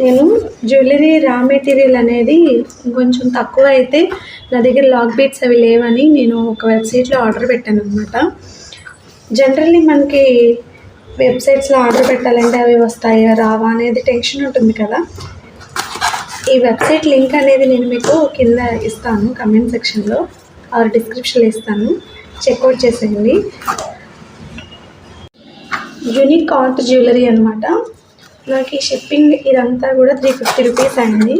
నేను jewellery raw material అనేది కొంచెం తక్కువ అయితే నా దగ్గర లాక్ బీట్స్ అవి లేవని నేను ఒక వెబ్సైట్లో ఆర్డర్ పెట్టాను అనమాట. జనరల్లీ మనకి వెబ్సైట్స్లో ఆర్డర్ పెట్టాలంటే అవి వస్తాయా రావా అనేది టెన్షన్ ఉంటుంది కదా. ఈ వెబ్సైట్ లింక్ అనేది నేను మీకు కింద ఇస్తాను, కమెంట్ సెక్షన్లో ఆర్ డిస్క్రిప్షన్లో ఇస్తాను, చెక్అవుట్ చేసేయండి. యూనిక్ ఆర్ట్ జ్యువెలరీ అనమాట. నాకు ఈ షిప్పింగ్ ఇదంతా కూడా 350 రూపీస్ అయింది.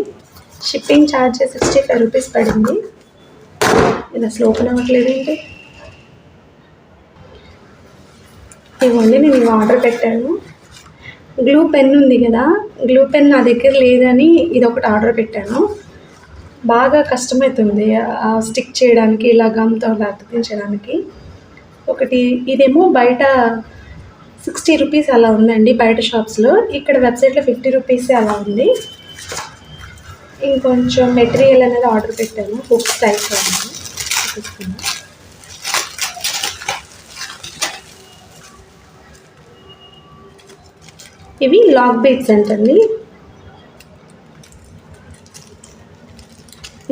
షిప్పింగ్ ఛార్జ్ 65 రూపీస్ పడింది. ఇది అసలు ఓపెన్ అవ్వట్లేదు ఏంటి. ఇవ్వండి, నేను ఇవి ఆర్డర్ పెట్టాను. గ్లూ పెన్ ఉంది కదా, గ్లూ పెన్ నా దగ్గర లేదని ఇది ఒకటి ఆర్డర్ పెట్టాను. బాగా కష్టమవుతుంది స్టిక్ చేయడానికి, ఇలా గమ్తో అలా అతికించడానికి. ఒకటి ఇదేమో బయట 60 రూపీస్ అలా ఉందండి బయట షాప్స్లో. ఇక్కడ వెబ్సైట్లో 50 రూపీసే అలా ఉంది. ఇంకొంచెం మెటీరియల్ అనేది ఆర్డర్ పెట్టాను, హుక్స్ టైప్ ఉంది. ఇవి లాక్ బీట్స్ అంటండి.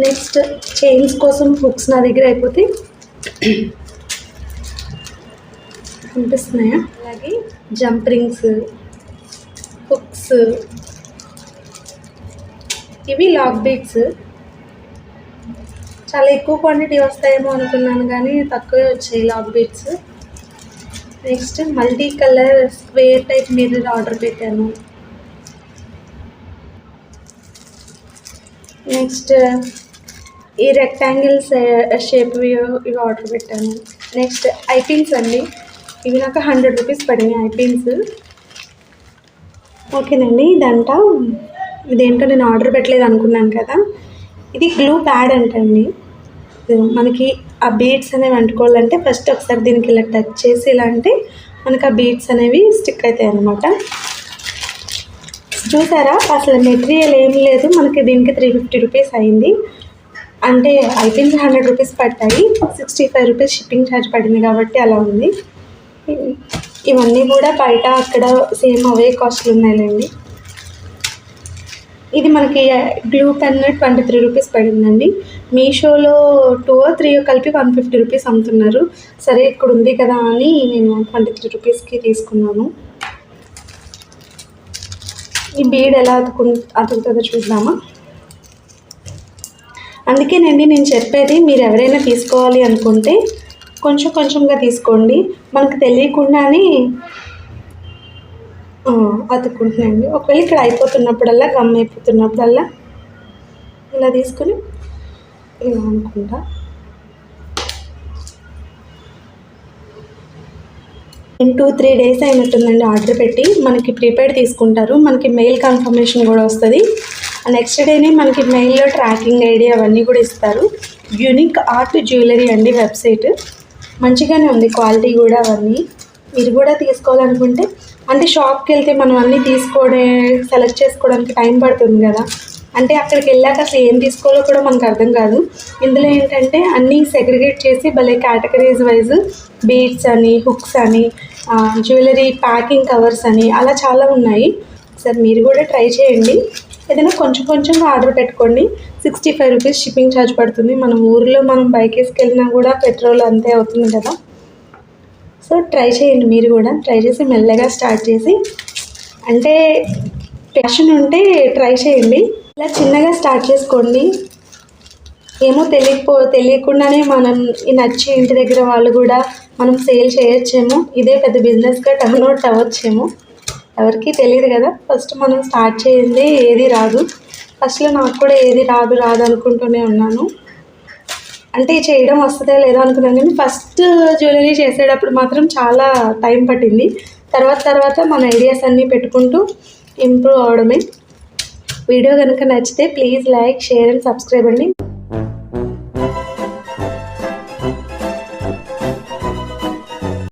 నెక్స్ట్ చైన్స్ కోసం హుక్స్ నా దగ్గర అయిపోతే కనిపిస్తున్నాయా, అలాగే జంప్ రింగ్స్, హుక్స్, ఇవి లాక్ బీట్స్. చాలా ఎక్కువ క్వాంటిటీ వస్తాయేమో అనుకున్నాను కానీ తక్కువే వచ్చాయి lock beads. Next multi colour square type mirror order పెట్టాను. నెక్స్ట్ ఈ రెక్టాంగిల్స్ షేప్ ఇవి ఆర్డర్ పెట్టాను. నెక్స్ట్ ఐపిన్స్ అండి, ఇవి నాకు 100 రూపీస్ పడినాయి ఐపిన్స్. ఓకేనండి, ఇదేంటో నేను ఆర్డర్ పెట్టలేదు అనుకున్నాను కదా, ఇది గ్లూ ప్యాడ్ అంటండి. మనకి ఆ బీడ్స్ అనేవి అంటుకోవాలంటే ఫస్ట్ ఒకసారి దీనికి ఇలా టచ్ చేసి ఇలా అంటే మనకు ఆ బీడ్స్ అనేవి స్టిక్ అవుతాయి అన్నమాట. చూసారా, అసలు మెటీరియల్ ఏం లేదు. మనకి దీనికి 350 రూపీస్ అయింది. అంటే ఐపిన్స్ 100 రూపీస్ పడ్డాయి, 65 రూపీస్ షిప్పింగ్ ఛార్జ్ పడింది కాబట్టి అలా ఉంది. ఇవన్నీ కూడా బయట అక్కడ సేమ్ అవే కాస్ట్లు ఉన్నాయిలేండి. ఇది మనకి గ్లూ పెన్ 23 రూపీస్ పడిందండి. మీషోలో 2 or 3 కలిపి 150 రూపీస్ అమ్ముతున్నారు. సరే ఇక్కడ ఉంది కదా అని నేను 23 రూపీస్కి తీసుకున్నాను. ఈ బీడ్ ఎలా అతుకుతుందో చూద్దామా. అందుకేనండి నేను చెప్పేది, మీరు ఎవరైనా తీసుకోవాలి అనుకుంటే కొంచెం కొంచెంగా తీసుకోండి. మనకు తెలియకుండానే అతుక్కుంటున్నాయండి. ఒకవేళ ఇక్కడ అయిపోతున్నప్పుడల్లా, గమ్ అయిపోతున్నప్పుడల్లా ఇలా తీసుకుని ఇలా అనుకుంటా. నేను 2-3 డేస్ అయినట్టుందండి ఆర్డర్ పెట్టి. మనకి ప్రీపెయిడ్ తీసుకుంటారు, మనకి మెయిల్ కన్ఫర్మేషన్ కూడా వస్తుంది. నెక్స్ట్ డేనే మనకి మెయిల్లో ట్రాకింగ్ ఐడి అవన్నీ కూడా ఇస్తారు. యూనిక్ ఆర్ట్ జ్యువెలరీ అండి వెబ్సైట్. మంచిగానే ఉంది క్వాలిటీ కూడా అవన్నీ. మీరు కూడా తీసుకోవాలనుకుంటే, అంటే షాప్కి వెళ్తే మనం అన్నీ సెలెక్ట్ చేసుకోవడానికి టైం పడుతుంది కదా. అంటే అక్కడికి వెళ్ళాక అసలు ఏం తీసుకోవాలో కూడా మనకు అర్థం కాదు. ఇందులో ఏంటంటే అన్నీ సెగ్రిగేట్ చేసి భలే కేటగిరీస్ వైజ్ బీడ్స్ అని, హుక్స్ అని, జ్యువెలరీ ప్యాకింగ్ కవర్స్ అని అలా చాలా ఉన్నాయి. ఒకసారి మీరు కూడా ట్రై చేయండి. ఏదైనా కొంచెం కొంచెంగా ఆర్డర్ పెట్టుకోండి. 65 రూపీస్ షిప్పింగ్ ఛార్జ్ పడుతుంది. మన ఊరిలో మనం బైక్ వేసుకెళ్ళినా కూడా పెట్రోల్ అంతే అవుతుంది కదా. సో ట్రై చేయండి, మీరు కూడా ట్రై చేసి మెల్లగా స్టార్ట్ చేసి, అంటే ప్యాషన్ ఉంటే ట్రై చేయండి. ఇలా చిన్నగా స్టార్ట్ చేసుకోండి. ఏమో తెలియకుండానే మనం నచ్చి ఇంటి దగ్గర వాళ్ళు కూడా మనం సేల్ చేయొచ్చేమో, ఇదే పెద్ద బిజినెస్గా టర్న్ అవుట్ అవ్వచ్చేమో, ఎవరికి తెలియదు కదా. ఫస్ట్ మనం స్టార్ట్ చేయండి, ఏది రాదు. ఫస్ట్లో నాకు కూడా ఏది రాదు అనుకుంటూనే ఉన్నాను. అంటే చేయడం వస్తుందా లేదా అనుకున్నాను కానీ ఫస్ట్ జ్యువెలరీ చేసేటప్పుడు మాత్రం చాలా టైం పట్టింది. తర్వాత మన ఐడియాస్ అన్నీ పెట్టుకుంటూ ఇంప్రూవ్ అవడమే. వీడియో కనుక నచ్చితే please like, share and subscribe అండి.